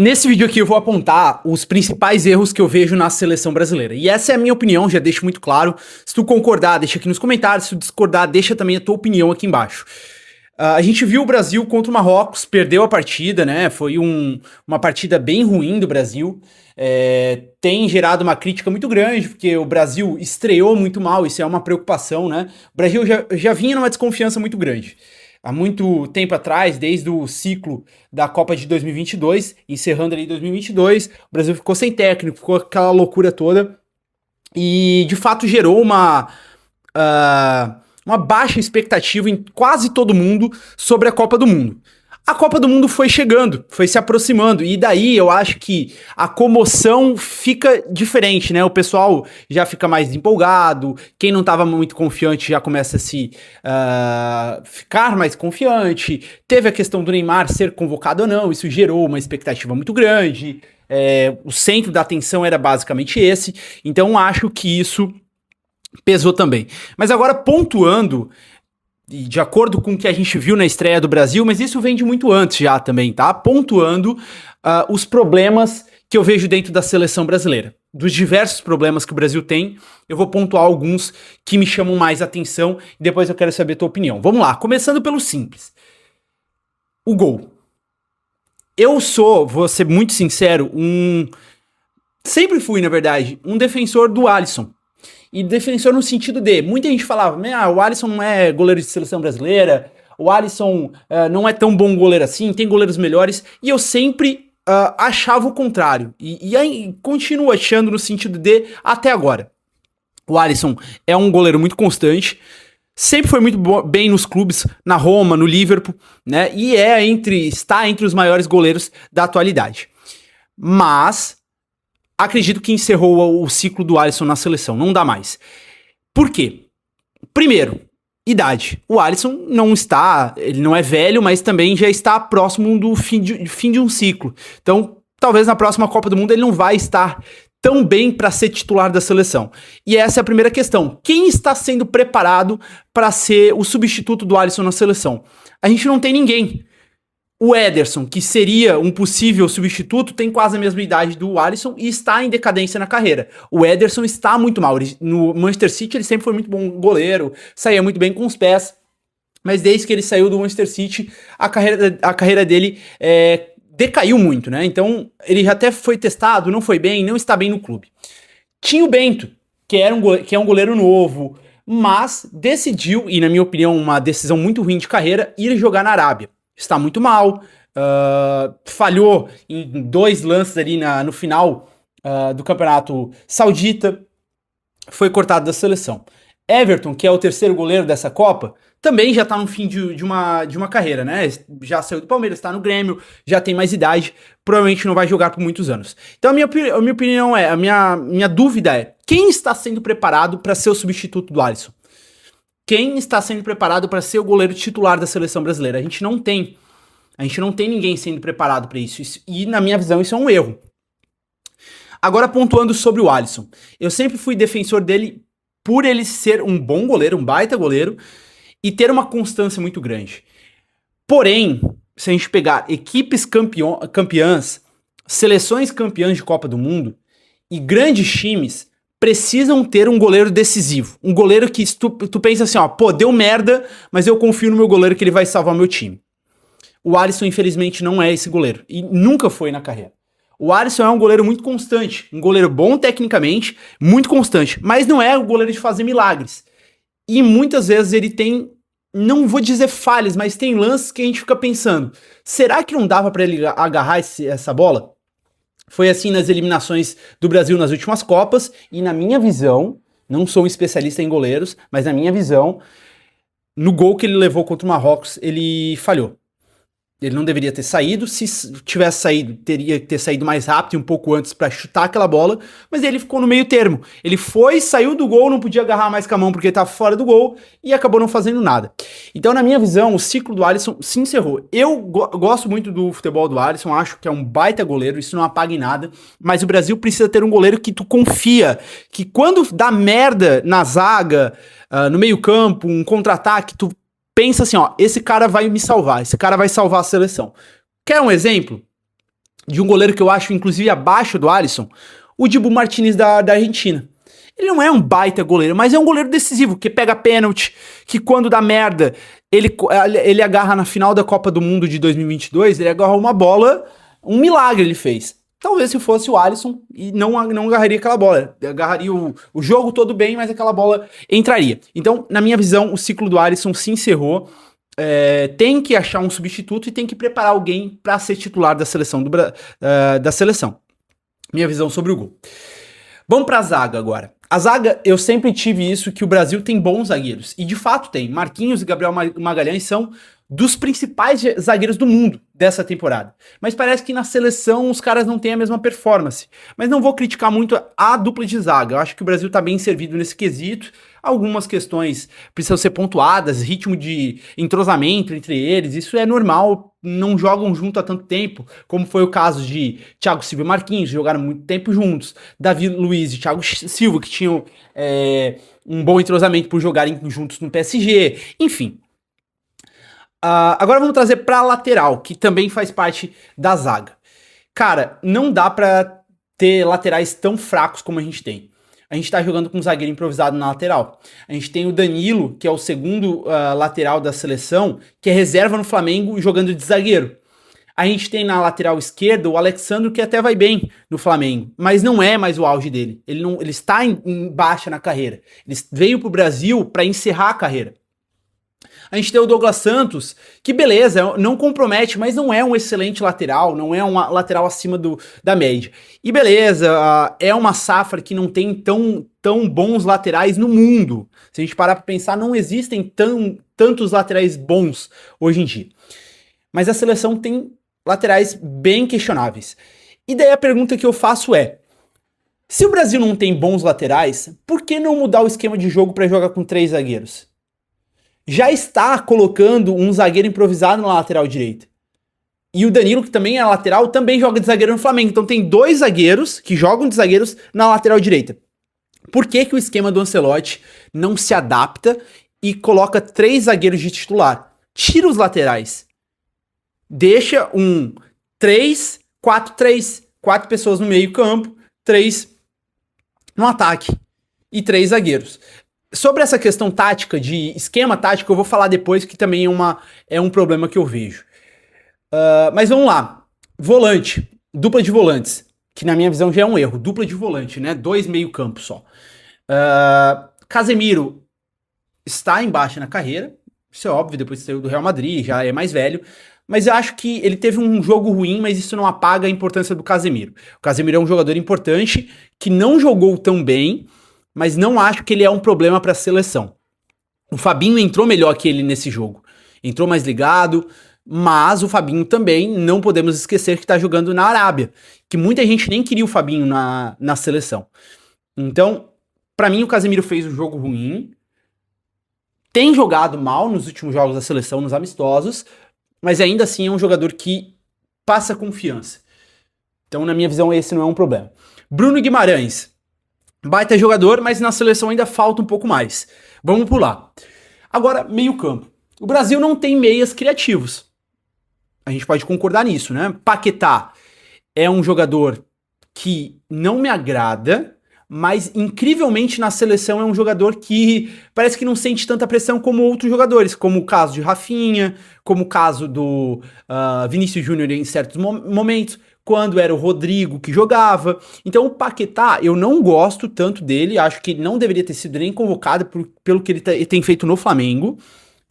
Nesse vídeo aqui eu vou apontar os principais erros que eu vejo na seleção brasileira. E essa é a minha opinião, já deixo muito claro. Se tu concordar, deixa aqui nos comentários. Se tu discordar, deixa também a tua opinião aqui embaixo. A gente viu o Brasil contra o Marrocos, perdeu a partida, né? Foi uma partida bem ruim do Brasil. Tem gerado uma crítica muito grande, porque o Brasil estreou muito mal, isso é uma preocupação, né? O Brasil já vinha numa desconfiança muito grande. Há muito tempo atrás, desde o ciclo da Copa de 2022, encerrando ali 2022, o Brasil ficou sem técnico, ficou aquela loucura toda, e de fato gerou uma baixa expectativa em quase todo mundo sobre a Copa do Mundo. A Copa do Mundo foi chegando, foi se aproximando, e daí eu acho que a comoção fica diferente, né? O pessoal já fica mais empolgado, quem não estava muito confiante já começa a ficar mais confiante. Teve a questão do Neymar ser convocado ou não, isso gerou uma expectativa muito grande. O centro da atenção era basicamente esse, então acho que isso pesou também. Mas agora pontuando, e de acordo com o que a gente viu na estreia do Brasil, mas isso vem de muito antes já também, tá? Pontuando os problemas que eu vejo dentro da seleção brasileira. Dos diversos problemas que o Brasil tem, eu vou pontuar alguns que me chamam mais atenção e depois eu quero saber a tua opinião. Vamos lá, começando pelo simples. O gol. Vou ser muito sincero, sempre fui, na verdade, um defensor do Alisson. E defensor no sentido de, muita gente falava, o Alisson não é goleiro de seleção brasileira, o Alisson não é tão bom goleiro assim, tem goleiros melhores, e eu sempre achava o contrário, e aí continuo achando no sentido de, até agora. O Alisson é um goleiro muito constante, sempre foi muito bem nos clubes, na Roma, no Liverpool, né, e está entre os maiores goleiros da atualidade. Mas acredito que encerrou o ciclo do Alisson na seleção, não dá mais. Por quê? Primeiro, idade. O Alisson ele não é velho, mas também já está próximo do fim de um ciclo. Então, talvez na próxima Copa do Mundo ele não vai estar tão bem para ser titular da seleção. E essa é a primeira questão. Quem está sendo preparado para ser o substituto do Alisson na seleção? A gente não tem ninguém. O Ederson, que seria um possível substituto, tem quase a mesma idade do Alisson e está em decadência na carreira. O Ederson está muito mal. No Manchester City ele sempre foi muito bom goleiro, saía muito bem com os pés, mas desde que ele saiu do Manchester City, a carreira dele decaiu muito, né? Então ele já até foi testado, não foi bem, não está bem no clube. Tinha o Bento, que é um goleiro novo, mas decidiu, e na minha opinião uma decisão muito ruim de carreira, ir jogar na Arábia. Está muito mal, falhou em 2 lances ali no final do campeonato saudita, foi cortado da seleção. Everton, que é o terceiro goleiro dessa Copa, também já está no fim de uma carreira, né? Já saiu do Palmeiras, está no Grêmio, já tem mais idade, provavelmente não vai jogar por muitos anos. Então a minha opinião a minha dúvida é, quem está sendo preparado para ser o substituto do Alisson? Quem está sendo preparado para ser o goleiro titular da seleção brasileira? A gente não tem ninguém sendo preparado para isso. E na minha visão isso é um erro. Agora pontuando sobre o Alisson. Eu sempre fui defensor dele por ele ser um bom goleiro, um baita goleiro, e ter uma constância muito grande. Porém, se a gente pegar equipes campeãs, seleções campeãs de Copa do Mundo e grandes times, precisam ter um goleiro decisivo. Um goleiro que tu pensa assim, deu merda, mas eu confio no meu goleiro que ele vai salvar meu time. O Alisson, infelizmente, não é esse goleiro. E nunca foi na carreira. O Alisson é um goleiro muito constante. Um goleiro bom tecnicamente, muito constante. Mas não é o goleiro de fazer milagres. E muitas vezes ele tem, não vou dizer falhas, mas tem lances que a gente fica pensando, será que não dava para ele agarrar essa bola? Foi assim nas eliminações do Brasil nas últimas Copas, e na minha visão, não sou um especialista em goleiros, mas na minha visão, no gol que ele levou contra o Marrocos, ele falhou. Ele não deveria ter saído, se tivesse saído, teria que ter saído mais rápido e um pouco antes para chutar aquela bola, mas ele ficou no meio termo. Ele saiu do gol, não podia agarrar mais com a mão porque estava fora do gol e acabou não fazendo nada. Então, na minha visão, o ciclo do Alisson se encerrou. Eu gosto muito do futebol do Alisson, acho que é um baita goleiro, isso não apaga em nada, mas o Brasil precisa ter um goleiro que tu confia, que quando dá merda na zaga, no meio campo, um contra-ataque, tu pensa assim, esse cara vai me salvar, esse cara vai salvar a seleção. Quer um exemplo? de um goleiro que eu acho, inclusive, abaixo do Alisson, o Dibu Martinez da Argentina. Ele não é um baita goleiro, mas é um goleiro decisivo, que pega pênalti, que quando dá merda, ele agarra na final da Copa do Mundo de 2022, ele agarrou uma bola, um milagre ele fez. Talvez se fosse o Alisson, e não agarraria aquela bola. Agarraria o jogo todo bem, mas aquela bola entraria. Então, na minha visão, o ciclo do Alisson se encerrou. Tem que achar um substituto e tem que preparar alguém para ser titular da seleção. Da seleção. Minha visão sobre o gol. Vamos para a zaga agora. A zaga, eu sempre tive isso, que o Brasil tem bons zagueiros. E de fato tem. Marquinhos e Gabriel Magalhães são dos principais zagueiros do mundo dessa temporada. Mas parece que na seleção os caras não têm a mesma performance. Mas não vou criticar muito a dupla de zaga. Eu acho que o Brasil tá bem servido nesse quesito. Algumas questões precisam ser pontuadas, ritmo de entrosamento entre eles, isso é normal, não jogam junto há tanto tempo, como foi o caso de Thiago Silva e Marquinhos, jogaram muito tempo juntos, Davi Luiz e Thiago Silva, que tinham um bom entrosamento por jogarem juntos no PSG, enfim. Agora vamos trazer para a lateral, que também faz parte da zaga. Cara, não dá para ter laterais tão fracos como a gente tem. A gente tá jogando com um zagueiro improvisado na lateral. A gente tem o Danilo, que é o segundo lateral da seleção, que é reserva no Flamengo jogando de zagueiro. A gente tem na lateral esquerda o Alexandro, que até vai bem no Flamengo, mas não é mais o auge dele. Ele está em baixa na carreira. Ele veio pro Brasil para encerrar a carreira. A gente tem o Douglas Santos, que beleza, não compromete, mas não é um excelente lateral, não é um lateral acima da média. E beleza, é uma safra que não tem tão bons laterais no mundo. Se a gente parar pra pensar, não existem tantos laterais bons hoje em dia. Mas a seleção tem laterais bem questionáveis. E daí a pergunta que eu faço é, se o Brasil não tem bons laterais, por que não mudar o esquema de jogo para jogar com 3 zagueiros? Já está colocando um zagueiro improvisado na lateral direita. E o Danilo, que também é lateral, também joga de zagueiro no Flamengo. Então tem 2 zagueiros que jogam de zagueiros na lateral direita. Por que o esquema do Ancelotti não se adapta e coloca 3 zagueiros de titular? Tira os laterais. Deixa 3, 4, 3. 4 pessoas no meio campo, 3 no ataque. E 3 zagueiros. Sobre essa questão tática, de esquema tático, eu vou falar depois, que também é um problema que eu vejo. Mas vamos lá. Volante. Dupla de volantes. Que na minha visão já é um erro. Dupla de volante, né? 2 meio campo só. Casemiro está embaixo na carreira. Isso é óbvio, depois de saiu do Real Madrid, já é mais velho. Mas eu acho que ele teve um jogo ruim, mas isso não apaga a importância do Casemiro. O Casemiro é um jogador importante, que não jogou tão bem, mas não acho que ele é um problema para a seleção. O Fabinho entrou melhor que ele nesse jogo. Entrou mais ligado, mas o Fabinho também, não podemos esquecer que está jogando na Arábia, que muita gente nem queria o Fabinho na seleção. Então, para mim, o Casemiro fez um jogo ruim, tem jogado mal nos últimos jogos da seleção, nos amistosos, mas ainda assim é um jogador que passa confiança. Então, na minha visão, esse não é um problema. Bruno Guimarães. Baita jogador, mas na seleção ainda falta um pouco mais. Vamos pular. Agora, meio campo. O Brasil não tem meias criativos. A gente pode concordar nisso, né? Paquetá é um jogador que não me agrada, mas incrivelmente na seleção é um jogador que parece que não sente tanta pressão como outros jogadores, como o caso de Rafinha, como o caso do Vinícius Júnior em certos momentos, quando era o Rodrigo que jogava. Então o Paquetá, eu não gosto tanto dele, acho que ele não deveria ter sido nem convocado pelo que ele tem feito no Flamengo,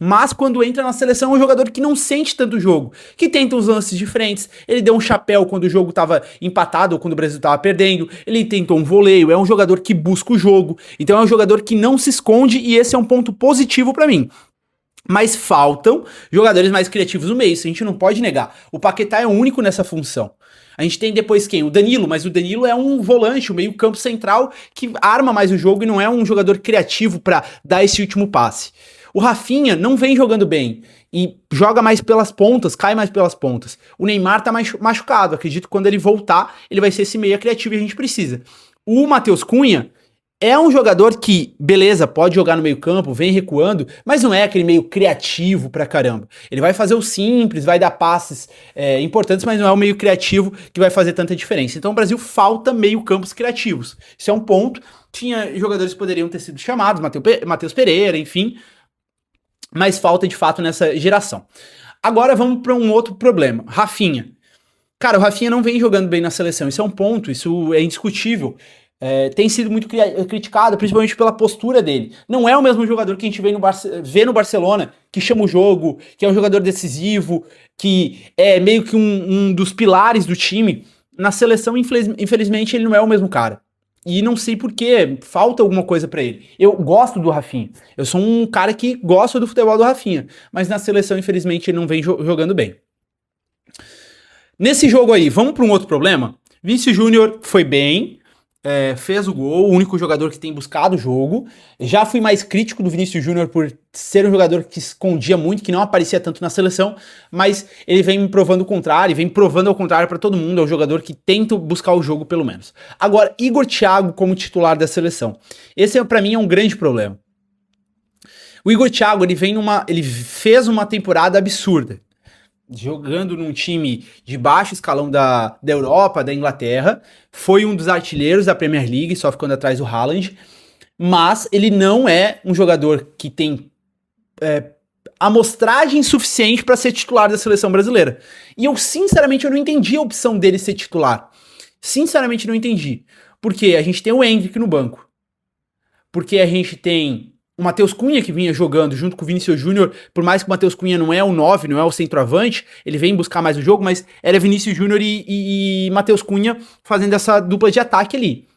mas quando entra na seleção é um jogador que não sente tanto o jogo, que tenta uns lances diferentes, ele deu um chapéu quando o jogo estava empatado ou quando o Brasil estava perdendo, ele tentou um voleio, é um jogador que busca o jogo, então é um jogador que não se esconde e esse é um ponto positivo para mim. Mas faltam jogadores mais criativos no meio, isso a gente não pode negar. O Paquetá é o único nessa função. A gente tem depois quem? O Danilo, mas o Danilo é um volante, um meio campo central que arma mais o jogo e não é um jogador criativo para dar esse último passe. O Rafinha não vem jogando bem e joga mais pelas pontas, cai mais pelas pontas. O Neymar tá mais machucado, acredito que quando ele voltar, ele vai ser esse meia criativo e a gente precisa. O Matheus Cunha É um jogador que, beleza, pode jogar no meio campo, vem recuando, mas não é aquele meio criativo pra caramba. Ele vai fazer o simples, vai dar passes importantes, mas não é o meio criativo que vai fazer tanta diferença. Então o Brasil falta meio campos criativos. Isso é um ponto. Tinha jogadores que poderiam ter sido chamados, Matheus Pereira, enfim, mas falta de fato nessa geração. Agora vamos para um outro problema. Rafinha. Cara, o Rafinha não vem jogando bem na seleção. Isso é um ponto, isso é indiscutível. Tem sido muito criticado, principalmente pela postura dele. Não é o mesmo jogador que a gente vê no Barcelona, que chama o jogo, que é um jogador decisivo, que é meio que um dos pilares do time. Na seleção, infelizmente, ele não é o mesmo cara. E não sei porquê, falta alguma coisa pra ele. Eu gosto do Rafinha. Eu sou um cara que gosta do futebol do Rafinha. Mas na seleção, infelizmente, ele não vem jogando bem. Nesse jogo aí, vamos para um outro problema? Vinícius Júnior foi bem, fez o gol, o único jogador que tem buscado o jogo. Já fui mais crítico do Vinícius Júnior por ser um jogador que escondia muito, que não aparecia tanto na seleção, mas ele vem me provando o contrário, vem provando ao contrário para todo mundo. É um jogador que tenta buscar o jogo pelo menos. Agora, Igor Thiago como titular da seleção. Esse para mim é um grande problema. O Igor Thiago, ele fez uma temporada absurda, jogando num time de baixo escalão da Europa, da Inglaterra, foi um dos artilheiros da Premier League, só ficando atrás do Haaland, mas ele não é um jogador que tem amostragem suficiente para ser titular da seleção brasileira. E eu, sinceramente, eu não entendi a opção dele ser titular. Sinceramente, não entendi. Porque a gente tem o Endrick no banco. Porque a gente tem o Matheus Cunha, que vinha jogando junto com o Vinícius Júnior, por mais que o Matheus Cunha não é o 9, não é o centroavante, ele vem buscar mais o jogo, mas era Vinícius Júnior e Matheus Cunha fazendo essa dupla de ataque ali.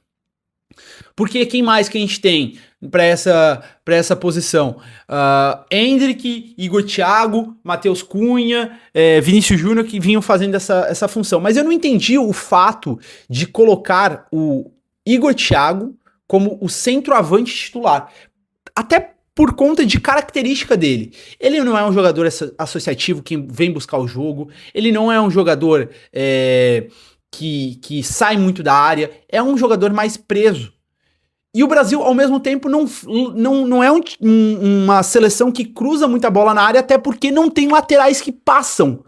Porque quem mais que a gente tem para essa posição? Endrick, Igor Thiago, Matheus Cunha, Vinícius Júnior, que vinham fazendo essa função. Mas eu não entendi o fato de colocar o Igor Thiago como o centroavante titular. Até por conta de característica dele. Ele não é um jogador associativo que vem buscar o jogo, ele não é um jogador que sai muito da área, é um jogador mais preso. E o Brasil, ao mesmo tempo, não é uma seleção que cruza muita bola na área, até porque não tem laterais que passam.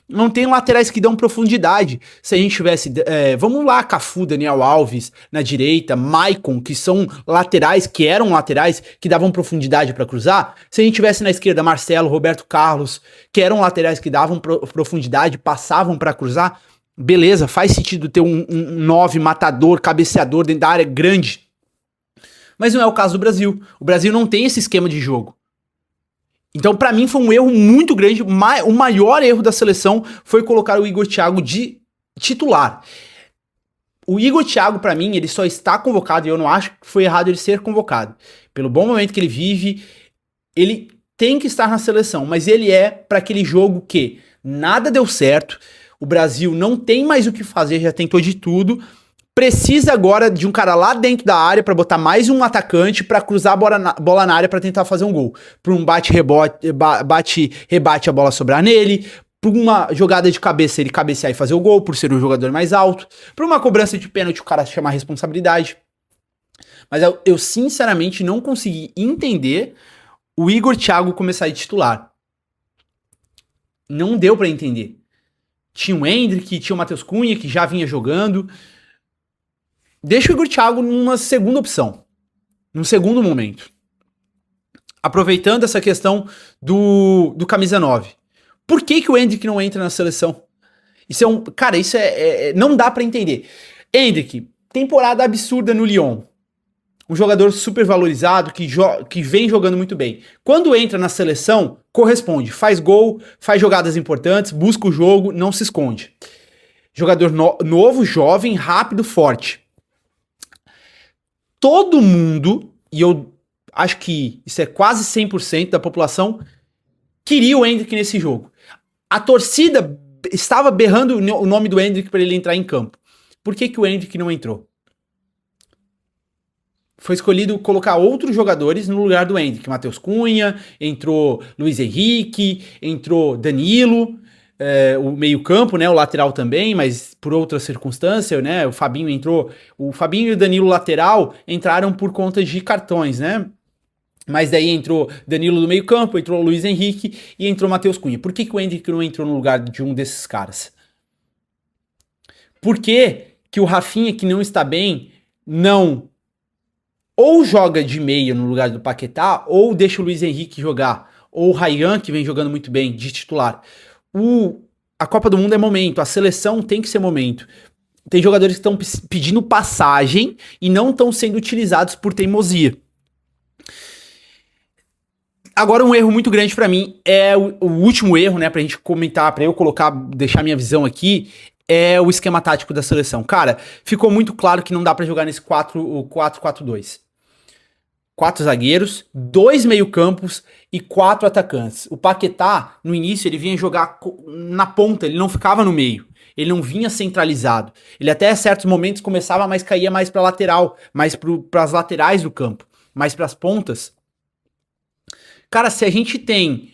Não tem laterais que dão profundidade. Se a gente tivesse, vamos lá, Cafu, Daniel Alves na direita, Maicon, que são laterais, que eram laterais, que davam profundidade para cruzar. Se a gente tivesse na esquerda Marcelo, Roberto Carlos, que eram laterais que davam profundidade, passavam para cruzar, beleza, faz sentido ter um 9 matador, cabeceador dentro da área grande. Mas não é o caso do Brasil. O Brasil não tem esse esquema de jogo. Então, pra mim, foi um erro muito grande. O maior erro da seleção foi colocar o Igor Thiago de titular. O Igor Thiago, pra mim, ele só está convocado, e eu não acho que foi errado ele ser convocado. Pelo bom momento que ele vive, ele tem que estar na seleção, mas ele é para aquele jogo que nada deu certo, o Brasil não tem mais o que fazer, já tentou de tudo, precisa agora de um cara lá dentro da área para botar mais um atacante para cruzar a bola na área para tentar fazer um gol. Para um bate-rebate a bola sobrar nele, para uma jogada de cabeça ele cabecear e fazer o gol, por ser o jogador mais alto, para uma cobrança de pênalti o cara chamar a responsabilidade. Mas eu sinceramente não consegui entender o Igor Thiago começar de titular. Não deu para entender. Tinha o Endrick, tinha o Matheus Cunha, que já vinha jogando. Deixa o Igor Thiago numa segunda opção, num segundo momento. Aproveitando essa questão do camisa 9. Por que o Endrick não entra na seleção? Isso não dá pra entender. Endrick, temporada absurda no Lyon. Um jogador super valorizado, que vem jogando muito bem. Quando entra na seleção, corresponde. Faz gol, faz jogadas importantes, busca o jogo, não se esconde. Jogador novo, jovem, rápido, forte. Todo mundo, e eu acho que isso é quase 100% da população, queria o Endrick nesse jogo. A torcida estava berrando o nome do Endrick para ele entrar em campo. Por que o Endrick não entrou? Foi escolhido colocar outros jogadores no lugar do Endrick. Matheus Cunha, entrou Luiz Henrique, entrou Danilo. o meio-campo, né? O lateral também, mas por outra circunstância, né? O Fabinho entrou. O Fabinho e o Danilo lateral entraram por conta de cartões, né? Mas daí entrou Danilo do meio-campo, entrou o Luiz Henrique e entrou o Matheus Cunha. Por que o Endrick não entrou no lugar de um desses caras? Por que o Rafinha, que não está bem, não ou joga de meia no lugar do Paquetá, ou deixa o Luiz Henrique jogar, ou o Ryan, que vem jogando muito bem, de titular. A Copa do Mundo é momento, a seleção tem que ser momento. Tem jogadores que estão pedindo passagem e não estão sendo utilizados por teimosia. Agora, um erro muito grande pra mim é o último erro, né, pra gente comentar, pra eu colocar, deixar minha visão aqui, é o esquema tático da seleção. Cara, ficou muito claro que não dá pra jogar nesse 4-4-2. 4 zagueiros, 2 meio-campos e 4 atacantes. O Paquetá, no início, ele vinha jogar na ponta, ele não ficava no meio. Ele não vinha centralizado. Ele até em certos momentos começava, mas caía mais pra lateral, mais pras laterais do campo, mais pras pontas. Cara, se a gente tem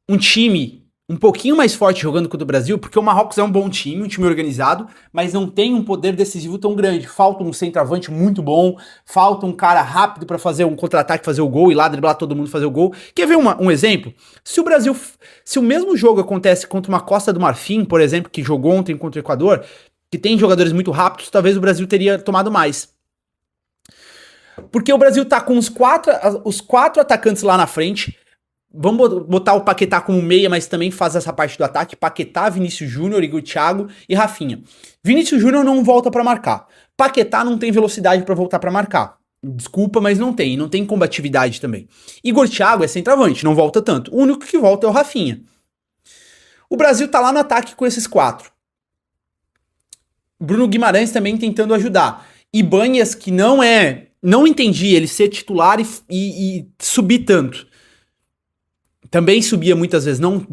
um time um pouquinho mais forte jogando contra o Brasil, porque o Marrocos é um bom time, um time organizado, mas não tem um poder decisivo tão grande. Falta um centroavante muito bom, falta um cara rápido pra fazer um contra-ataque, fazer o gol e lá driblar todo mundo fazer o gol. Quer ver um exemplo? Se o mesmo jogo acontece contra uma Costa do Marfim, por exemplo, que jogou ontem contra o Equador, que tem jogadores muito rápidos, talvez o Brasil teria tomado mais. Porque o Brasil tá com os quatro atacantes lá na frente. Vamos botar o Paquetá como meia, mas também faz essa parte do ataque. Paquetá, Vinícius Júnior, Igor Thiago e Rafinha. Vinícius Júnior não volta pra marcar. Paquetá não tem velocidade pra voltar pra marcar. Desculpa, mas não tem. Não tem combatividade também. Igor Thiago é centroavante, não volta tanto. O único que volta é o Rafinha. O Brasil tá lá no ataque com esses 4. Bruno Guimarães também tentando ajudar. Ibanhas, que não entendi ele ser titular e subir tanto. Também subia muitas vezes, não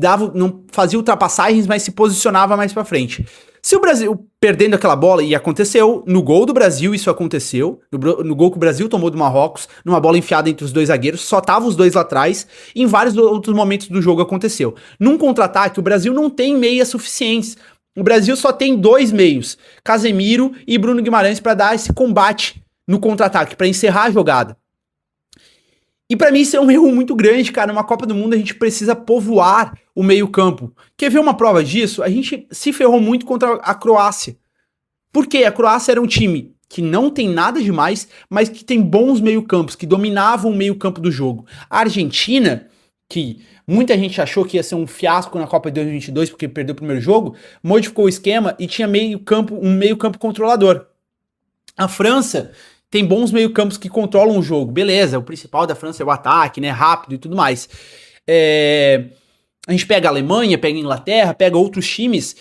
fazia ultrapassagens, mas se posicionava mais pra frente. Se o Brasil perdendo aquela bola, e aconteceu, no gol do Brasil isso aconteceu, no gol que o Brasil tomou do Marrocos, numa bola enfiada entre os dois zagueiros, só tava os dois lá atrás, e em vários outros momentos do jogo aconteceu. Num contra-ataque, o Brasil não tem meias suficientes. O Brasil só tem 2 meios, Casemiro e Bruno Guimarães, pra dar esse combate no contra-ataque, pra encerrar a jogada. E pra mim isso é um erro muito grande, cara. Numa Copa do Mundo a gente precisa povoar o meio-campo. Quer ver uma prova disso? A gente se ferrou muito contra a Croácia. Por quê? A Croácia era um time que não tem nada demais, mas que tem bons meio-campos, que dominavam o meio-campo do jogo. A Argentina, que muita gente achou que ia ser um fiasco na Copa de 2022 porque perdeu o primeiro jogo, modificou o esquema e tinha um meio-campo controlador. A França tem bons meio-campos que controlam o jogo. Beleza, o principal da França é o ataque, né? Rápido e tudo mais. A gente pega a Alemanha, pega a Inglaterra, pega outros times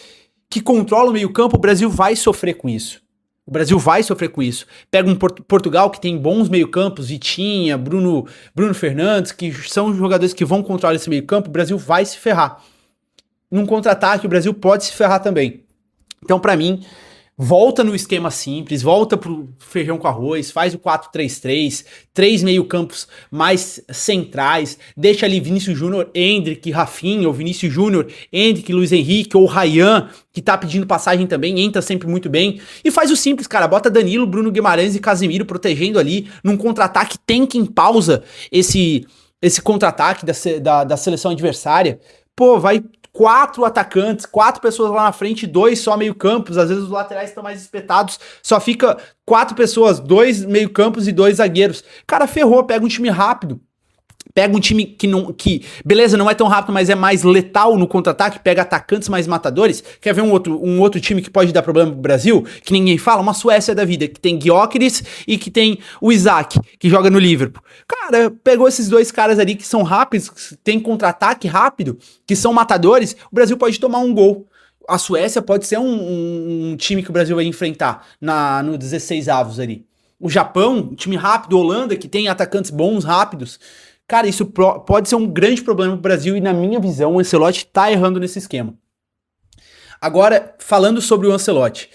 que controlam o meio-campo, o Brasil vai sofrer com isso. O Brasil vai sofrer com isso. Pega um Portugal que tem bons meio-campos, Vitinha, Bruno Fernandes, que são jogadores que vão controlar esse meio-campo, o Brasil vai se ferrar. Num contra-ataque, o Brasil pode se ferrar também. Então, pra mim, volta no esquema simples, volta pro feijão com arroz, faz o 4-3-3, 3 meio-campos mais centrais, deixa ali Vinícius Júnior, Endrick, Rafinha, ou Vinícius Júnior, Endrick, Luiz Henrique, ou Ryan, que tá pedindo passagem também, entra sempre muito bem, e faz o simples, cara, bota Danilo, Bruno Guimarães e Casemiro protegendo ali, num contra-ataque, tem que em pausa esse contra-ataque da seleção adversária. Pô, vai 4 atacantes, 4 pessoas lá na frente, 2 só meio-campos, às vezes os laterais estão mais espetados, só fica 4 pessoas, 2 meio-campos e 2 zagueiros. Cara, ferrou, pega um time rápido. Pega um time que, beleza, não é tão rápido, mas é mais letal no contra-ataque, pega atacantes mais matadores. Quer ver um outro time que pode dar problema pro Brasil? Que ninguém fala? Uma Suécia da vida, que tem Gyökeres e que tem o Isaac, que joga no Liverpool. Cara, pegou esses 2 caras ali que são rápidos, que tem contra-ataque rápido, que são matadores, o Brasil pode tomar um gol. A Suécia pode ser um time que o Brasil vai enfrentar no 16avos ali. O Japão, um time rápido, Holanda, que tem atacantes bons, rápidos. Cara, isso pode ser um grande problema pro Brasil e, na minha visão, o Ancelotti tá errando nesse esquema. Agora, falando sobre o Ancelotti.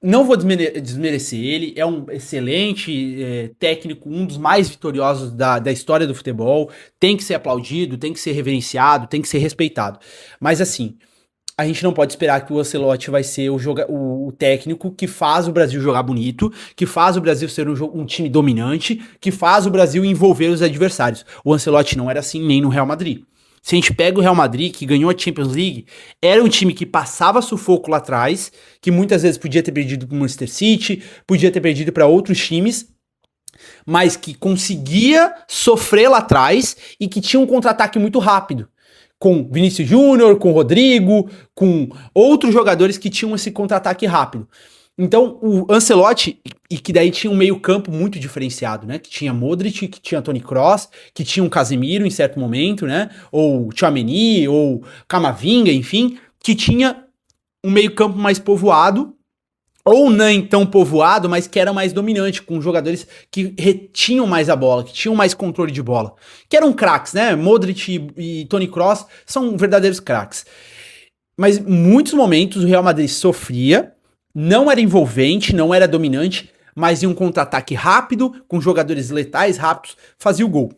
não vou desmerecer ele, é um excelente técnico, um dos mais vitoriosos da história do futebol, tem que ser aplaudido, tem que ser reverenciado, tem que ser respeitado. Mas assim, a gente não pode esperar que o Ancelotti vai ser o técnico que faz o Brasil jogar bonito, que faz o Brasil ser um time dominante, que faz o Brasil envolver os adversários. O Ancelotti não era assim nem no Real Madrid. Se a gente pega o Real Madrid, que ganhou a Champions League, era um time que passava sufoco lá atrás, que muitas vezes podia ter perdido para o Manchester City, podia ter perdido para outros times, mas que conseguia sofrer lá atrás e que tinha um contra-ataque muito rápido. Com Vinícius Júnior, com Rodrigo, com outros jogadores que tinham esse contra-ataque rápido. Então, o Ancelotti, e que daí tinha um meio-campo muito diferenciado, né? Que tinha Modric, que tinha Toni Kroos, que tinha um Casemiro em certo momento, né? Ou Tchouaméni, ou Camavinga, enfim, que tinha um meio-campo mais povoado, ou nem tão povoado, mas que era mais dominante, com jogadores que retinham mais a bola, que tinham mais controle de bola, que eram craques, né? Modric e Toni Kroos são verdadeiros craques. Mas em muitos momentos o Real Madrid sofria, não era envolvente, não era dominante, mas em um contra-ataque rápido, com jogadores letais rápidos, fazia o gol.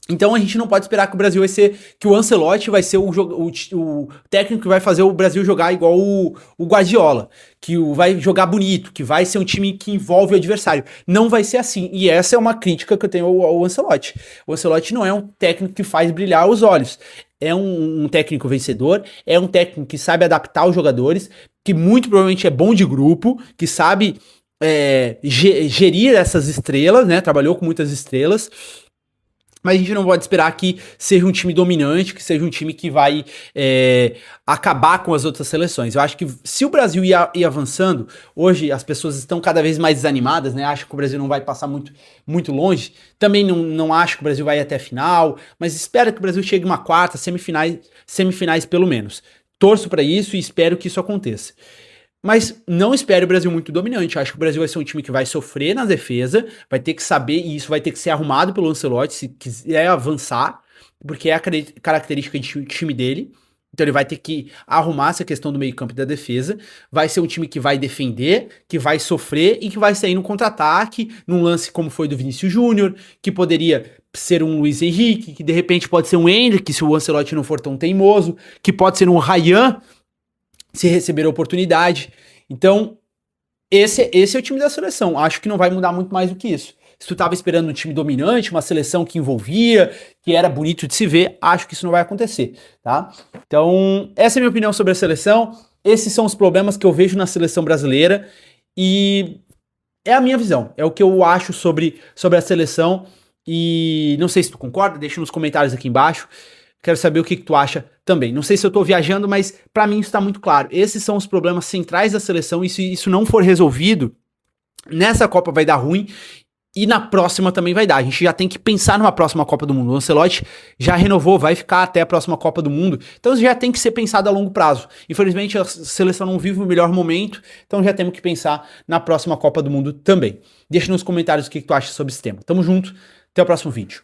Então a gente não pode esperar que o Brasil vai ser, que o Ancelotti vai ser o técnico que vai fazer o Brasil jogar igual o Guardiola, que vai jogar bonito, que vai ser um time que envolve o adversário. Não vai ser assim, e essa é uma crítica que eu tenho ao Ancelotti. O Ancelotti não é um técnico que faz brilhar os olhos, é um técnico vencedor, é um técnico que sabe adaptar os jogadores, que muito provavelmente é bom de grupo, que sabe gerir essas estrelas, né? Trabalhou com muitas estrelas. Mas a gente não pode esperar que seja um time dominante, que seja um time que vai acabar com as outras seleções. Eu acho que se o Brasil ir avançando, hoje as pessoas estão cada vez mais desanimadas, né? Acham que o Brasil não vai passar muito, muito longe. Também não acho que o Brasil vai até a final, mas espero que o Brasil chegue uma quarta, semifinais pelo menos. Torço para isso e espero que isso aconteça. Mas não espere o Brasil muito dominante. Acho que o Brasil vai ser um time que vai sofrer na defesa, vai ter que saber, e isso vai ter que ser arrumado pelo Ancelotti se quiser avançar, porque é a característica de time dele. Então ele vai ter que arrumar essa questão do meio-campo e da defesa. Vai ser um time que vai defender, que vai sofrer e que vai sair no contra-ataque, num lance como foi do Vinícius Júnior, que poderia ser um Luiz Henrique, que de repente pode ser um Endrick, se o Ancelotti não for tão teimoso, que pode ser um Ryan, se receber a oportunidade. Então, esse é o time da seleção. Acho que não vai mudar muito mais do que isso. Se tu tava esperando um time dominante, uma seleção que envolvia, que era bonito de se ver, acho que isso não vai acontecer, tá? Então, essa é a minha opinião sobre a seleção. Esses são os problemas que eu vejo na seleção brasileira e é a minha visão, é o que eu acho sobre a seleção e não sei se tu concorda, deixa nos comentários aqui embaixo. Quero saber o que tu acha também. Não sei se eu tô viajando, mas pra mim isso tá muito claro. Esses são os problemas centrais da seleção e se isso não for resolvido, nessa Copa vai dar ruim e na próxima também vai dar. A gente já tem que pensar numa próxima Copa do Mundo. O Ancelotti já renovou, vai ficar até a próxima Copa do Mundo. Então já tem que ser pensado a longo prazo. Infelizmente a seleção não vive o melhor momento, então já temos que pensar na próxima Copa do Mundo também. Deixa nos comentários o que tu acha sobre esse tema. Tamo junto, até o próximo vídeo.